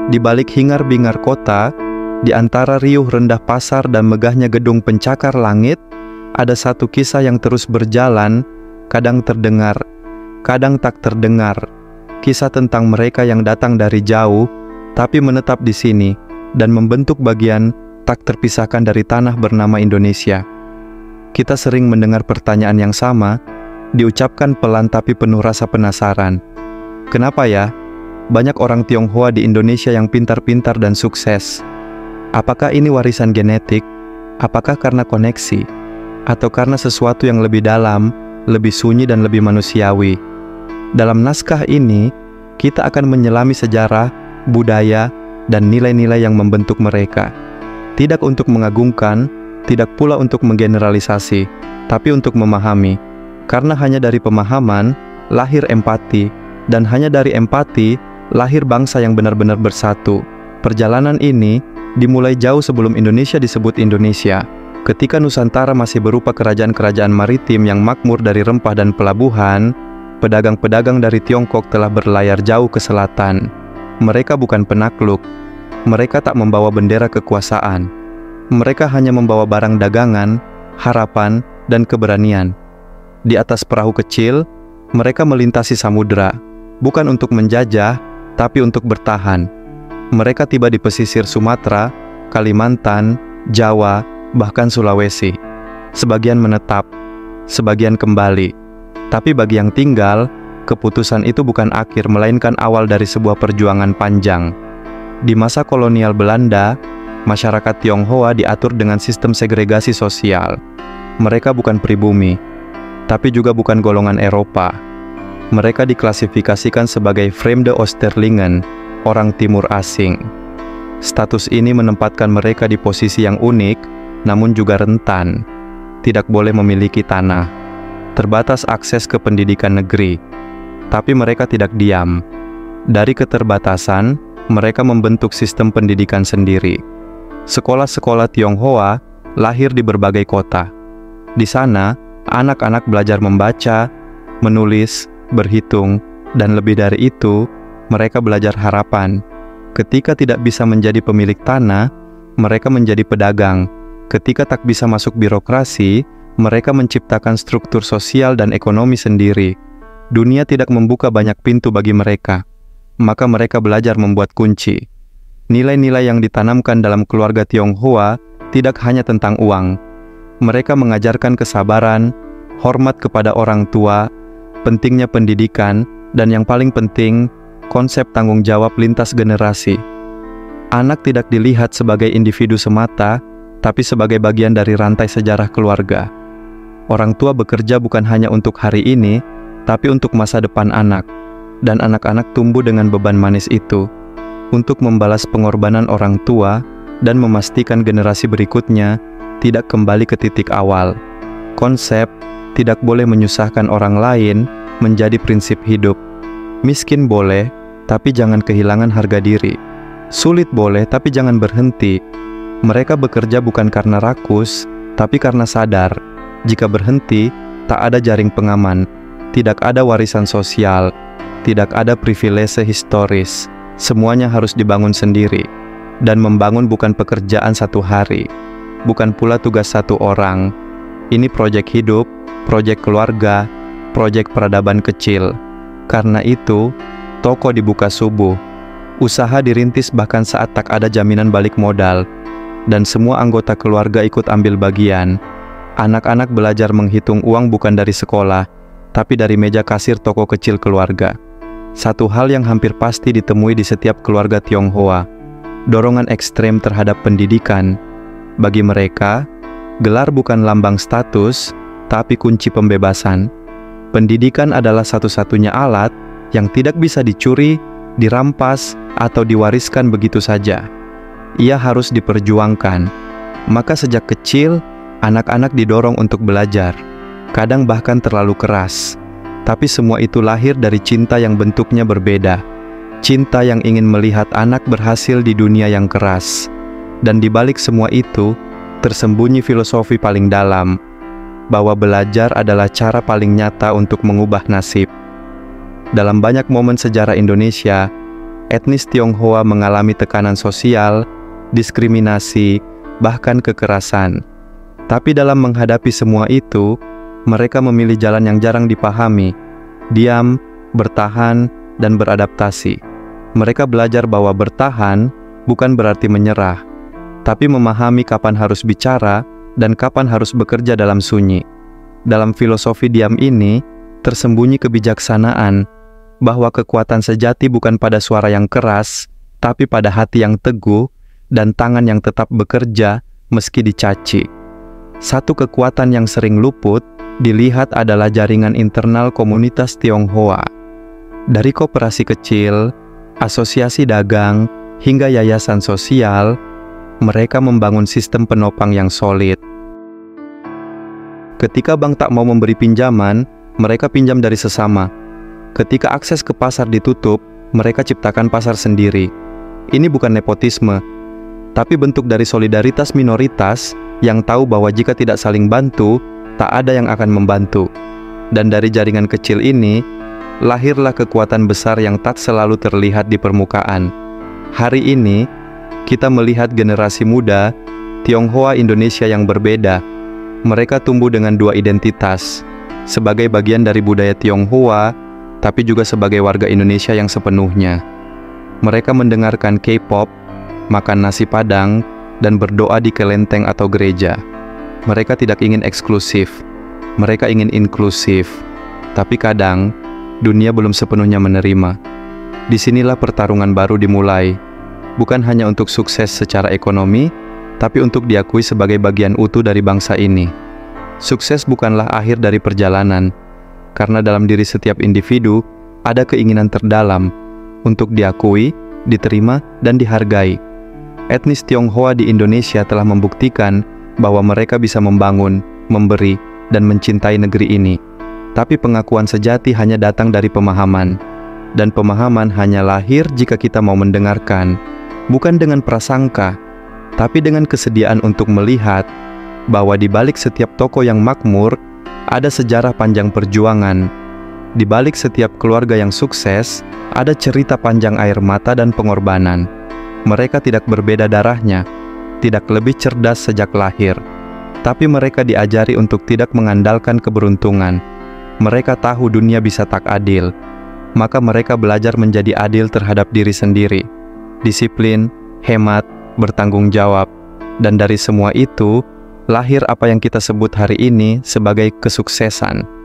Di balik hingar-bingar kota, di antara riuh rendah pasar dan megahnya gedung pencakar langit, ada satu kisah yang terus berjalan, kadang terdengar, kadang tak terdengar. Kisah tentang mereka yang datang dari jauh, tapi menetap di sini, dan membentuk bagian tak terpisahkan dari tanah bernama Indonesia. Kita sering mendengar pertanyaan yang sama, diucapkan pelan tapi penuh rasa penasaran. Kenapa ya? Banyak orang Tionghoa di Indonesia yang pintar-pintar dan sukses. Apakah ini warisan genetik? Apakah karena koneksi? Atau karena sesuatu yang lebih dalam, lebih sunyi dan lebih manusiawi? Dalam naskah ini, kita akan menyelami sejarah, budaya, dan nilai-nilai yang membentuk mereka. Tidak untuk mengagungkan, tidak pula untuk menggeneralisasi, tapi untuk memahami. Karena hanya dari pemahaman, lahir empati, dan hanya dari empati, lahir bangsa yang benar-benar bersatu. Perjalanan ini dimulai jauh sebelum Indonesia disebut Indonesia, ketika Nusantara masih berupa kerajaan-kerajaan maritim yang makmur dari rempah dan pelabuhan. Pedagang-pedagang dari Tiongkok telah berlayar jauh ke selatan. Mereka bukan penakluk, mereka tak membawa bendera kekuasaan. Mereka hanya membawa barang dagangan, harapan, dan keberanian. Di atas perahu kecil, mereka melintasi samudera, bukan untuk menjajah, tapi untuk bertahan. Mereka tiba di pesisir Sumatera, Kalimantan, Jawa, bahkan Sulawesi. Sebagian menetap, sebagian kembali. Tapi bagi yang tinggal, keputusan itu bukan akhir, melainkan awal dari sebuah perjuangan panjang. Di masa kolonial Belanda, masyarakat Tionghoa diatur dengan sistem segregasi sosial. Mereka bukan pribumi, tapi juga bukan golongan Eropa. Mereka diklasifikasikan sebagai Vreemde Oosterlingen, orang timur asing. Status ini menempatkan mereka di posisi yang unik, namun juga rentan. Tidak boleh memiliki tanah, terbatas akses ke pendidikan negeri. Tapi mereka tidak diam. Dari keterbatasan, mereka membentuk sistem pendidikan sendiri. Sekolah-sekolah Tionghoa lahir di berbagai kota. Di sana, anak-anak belajar membaca, menulis, berhitung, dan lebih dari itu, mereka belajar harapan. Ketika tidak bisa menjadi pemilik tanah, mereka menjadi pedagang. Ketika tak bisa masuk birokrasi, mereka menciptakan struktur sosial dan ekonomi sendiri. Dunia tidak membuka banyak pintu bagi mereka, maka mereka belajar membuat kunci. Nilai-nilai yang ditanamkan dalam keluarga Tionghoa tidak hanya tentang uang. Mereka mengajarkan kesabaran, hormat kepada orang tua, pentingnya pendidikan, dan yang paling penting, konsep tanggung jawab lintas generasi. Anak tidak dilihat sebagai individu semata, tapi sebagai bagian dari rantai sejarah keluarga. Orang tua bekerja bukan hanya untuk hari ini, tapi untuk masa depan anak. Dan anak-anak tumbuh dengan beban manis itu, untuk membalas pengorbanan orang tua, dan memastikan generasi berikutnya tidak kembali ke titik awal. Konsep tidak boleh menyusahkan orang lain menjadi prinsip hidup. Miskin boleh, tapi jangan kehilangan harga diri. Sulit boleh, tapi jangan berhenti. Mereka bekerja bukan karena rakus, tapi karena sadar. Jika berhenti, tak ada jaring pengaman, tidak ada warisan sosial, tidak ada privilese historis. Semuanya harus dibangun sendiri. Dan membangun bukan pekerjaan satu hari, bukan pula tugas satu orang. Ini proyek hidup, proyek keluarga, proyek peradaban kecil. Karena itu, toko dibuka subuh, usaha dirintis bahkan saat tak ada jaminan balik modal, dan semua anggota keluarga ikut ambil bagian. Anak-anak belajar menghitung uang bukan dari sekolah, tapi dari meja kasir toko kecil keluarga. Satu hal yang hampir pasti ditemui di setiap keluarga Tionghoa, dorongan ekstrem terhadap pendidikan. Bagi mereka, gelar bukan lambang status, tapi kunci pembebasan. Pendidikan adalah satu-satunya alat yang tidak bisa dicuri, dirampas, atau diwariskan begitu saja. Ia harus diperjuangkan. Maka sejak kecil, anak-anak didorong untuk belajar, kadang bahkan terlalu keras. Tapi semua itu lahir dari cinta yang bentuknya berbeda. Cinta yang ingin melihat anak berhasil di dunia yang keras. Dan di balik semua itu, tersembunyi filosofi paling dalam, bahwa belajar adalah cara paling nyata untuk mengubah nasib. Dalam banyak momen sejarah Indonesia, etnis Tionghoa mengalami tekanan sosial, diskriminasi, bahkan kekerasan. Tapi dalam menghadapi semua itu, mereka memilih jalan yang jarang dipahami: diam, bertahan, dan beradaptasi. Mereka belajar bahwa bertahan bukan berarti menyerah, tapi memahami kapan harus bicara dan kapan harus bekerja dalam sunyi. Dalam filosofi diam ini, tersembunyi kebijaksanaan, bahwa kekuatan sejati bukan pada suara yang keras, tapi pada hati yang teguh dan tangan yang tetap bekerja meski dicaci. Satu kekuatan yang sering luput dilihat adalah jaringan internal komunitas Tionghoa. Dari koperasi kecil, asosiasi dagang, hingga yayasan sosial, mereka membangun sistem penopang yang solid. Ketika bank tak mau memberi pinjaman, mereka pinjam dari sesama. Ketika akses ke pasar ditutup, mereka ciptakan pasar sendiri. Ini bukan nepotisme, tapi bentuk dari solidaritas minoritas yang tahu bahwa jika tidak saling bantu, tak ada yang akan membantu. Dan dari jaringan kecil ini, lahirlah kekuatan besar yang tak selalu terlihat di permukaan. Hari ini, kita melihat generasi muda Tionghoa Indonesia yang berbeda. Mereka tumbuh dengan dua identitas, sebagai bagian dari budaya Tionghoa, tapi juga sebagai warga Indonesia yang sepenuhnya. Mereka mendengarkan K-pop, makan nasi Padang, dan berdoa di kelenteng atau gereja. Mereka tidak ingin eksklusif, mereka ingin inklusif. Tapi kadang, dunia belum sepenuhnya menerima. Disinilah pertarungan baru dimulai, bukan hanya untuk sukses secara ekonomi, tapi untuk diakui sebagai bagian utuh dari bangsa ini. Sukses bukanlah akhir dari perjalanan, karena dalam diri setiap individu ada keinginan terdalam untuk diakui, diterima, dan dihargai. Etnis Tionghoa di Indonesia telah membuktikan bahwa mereka bisa membangun, memberi, dan mencintai negeri ini. Tapi pengakuan sejati hanya datang dari pemahaman, dan pemahaman hanya lahir jika kita mau mendengarkan, bukan dengan prasangka, tapi dengan kesediaan untuk melihat bahwa di balik setiap toko yang makmur ada sejarah panjang perjuangan. Di balik setiap keluarga yang sukses ada cerita panjang air mata dan pengorbanan. Mereka tidak berbeda darahnya, tidak lebih cerdas sejak lahir, tapi mereka diajari untuk tidak mengandalkan keberuntungan. Mereka tahu dunia bisa tak adil, maka mereka belajar menjadi adil terhadap diri sendiri. Disiplin, hemat, bertanggung jawab, dan dari semua itu, lahir apa yang kita sebut hari ini sebagai kesuksesan.